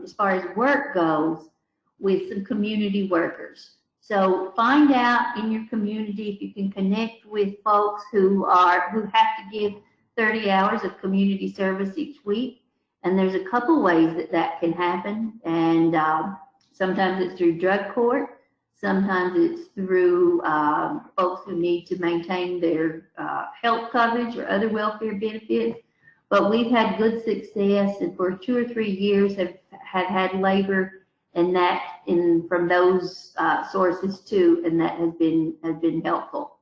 as far as work goes, with some community workers. So find out in your community if you can connect with folks who have to give 30 hours of community service each week. And there's a couple ways that can happen. And sometimes it's through drug court. Sometimes it's through folks who need to maintain their health coverage or other welfare benefits. But we've had good success, and for 2 or 3 years have had labor and that from those sources too, and that has been helpful.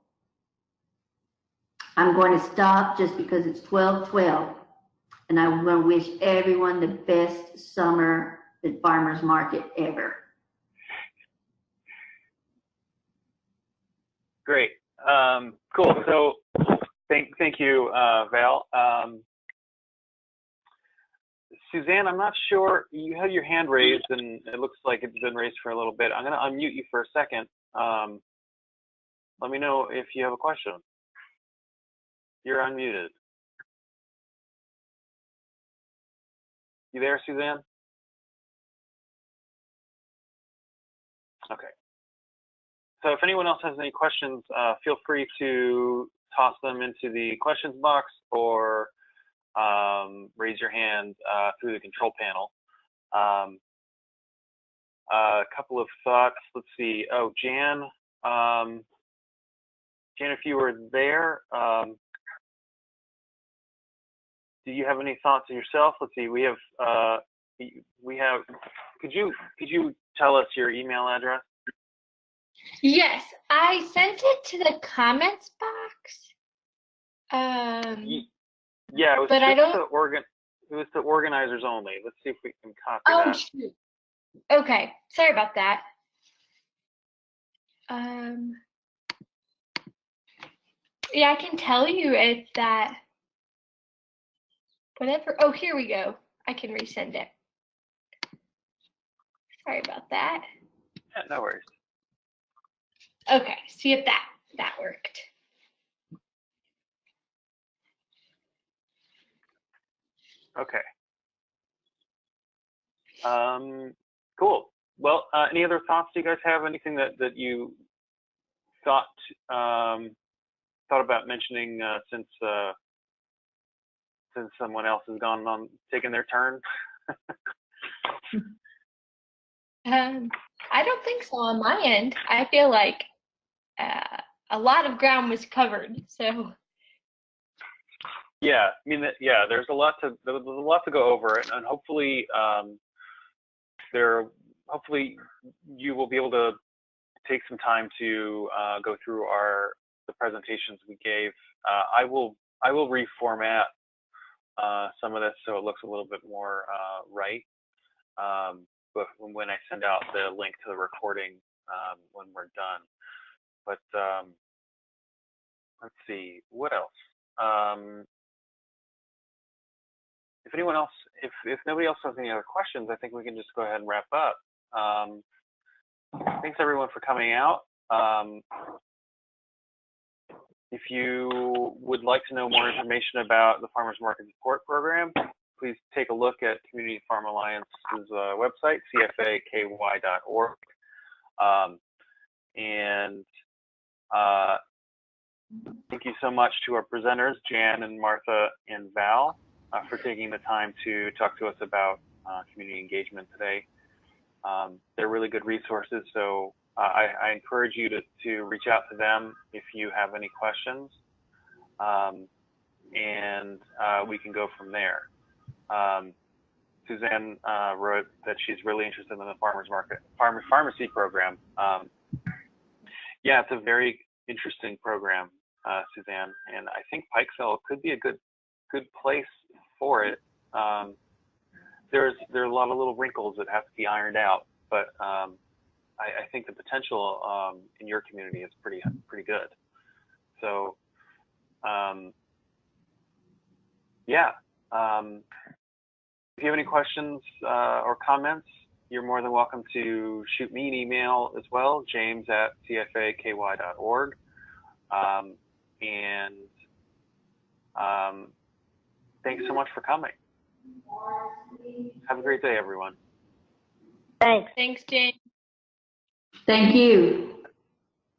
I'm going to stop just because it's 12:12, and I want to wish everyone the best summer at Farmers Market ever. Great. Cool. So thank you, Val. Suzanne, I'm not sure, you had your hand raised and it looks like it's been raised for a little bit. I'm going to unmute you for a second. Let me know if you have a question. You're unmuted. You there, Suzanne? Okay. So if anyone else has any questions, feel free to toss them into the questions box or raise your hand through the control panel. A couple of thoughts. Let's see. Oh, Jan. Jan, if you were there, do you have any thoughts yourself? Let's see. We have. Could you tell us your email address? Yes, I sent it to the comments box. Yeah, it was but I don't. It was to organizers only. Let's see if we can copy Oh, that. shoot. Okay, sorry about that. Yeah, I can tell you it's that. Whatever. Oh, here we go. I can resend it. Sorry about that. Yeah, no worries. Okay, see if that worked. Okay. Cool. Well, any other thoughts you guys have? Anything that you thought about mentioning since someone else has gone on taking their turn? I don't think so on my end. I feel like a lot of ground was covered. So Yeah, I mean, there's a lot to go over, and hopefully, hopefully you will be able to take some time to go through the presentations we gave. I will reformat some of this so it looks a little bit more right. But when I send out the link to the recording when we're done. But let's see, what else? If anyone else, if nobody else has any other questions, I think we can just go ahead and wrap up. Thanks everyone for coming out. If you would like to know more information about the Farmers Market Support Program, please take a look at Community Farm Alliance's website, cfaky.org. And thank you so much to our presenters, Jan and Martha and Val, for taking the time to talk to us about community engagement today. They're really good resources, so I encourage you to reach out to them if you have any questions, and we can go from there. Suzanne wrote that she's really interested in the farmers market pharmacy program. Yeah, it's a very interesting program, Suzanne, and I think Pikesville could be a good place for it. There are a lot of little wrinkles that have to be ironed out, but I think the potential in your community is pretty good. So yeah, if you have any questions or comments, you're more than welcome to shoot me an email as well, james@cfaky.org. And thanks so much for coming. Have a great day, everyone. Thanks. thanks, Jane. Thank you.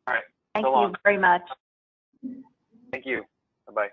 All right. Thank So long. you very much. Thank you. Bye-bye.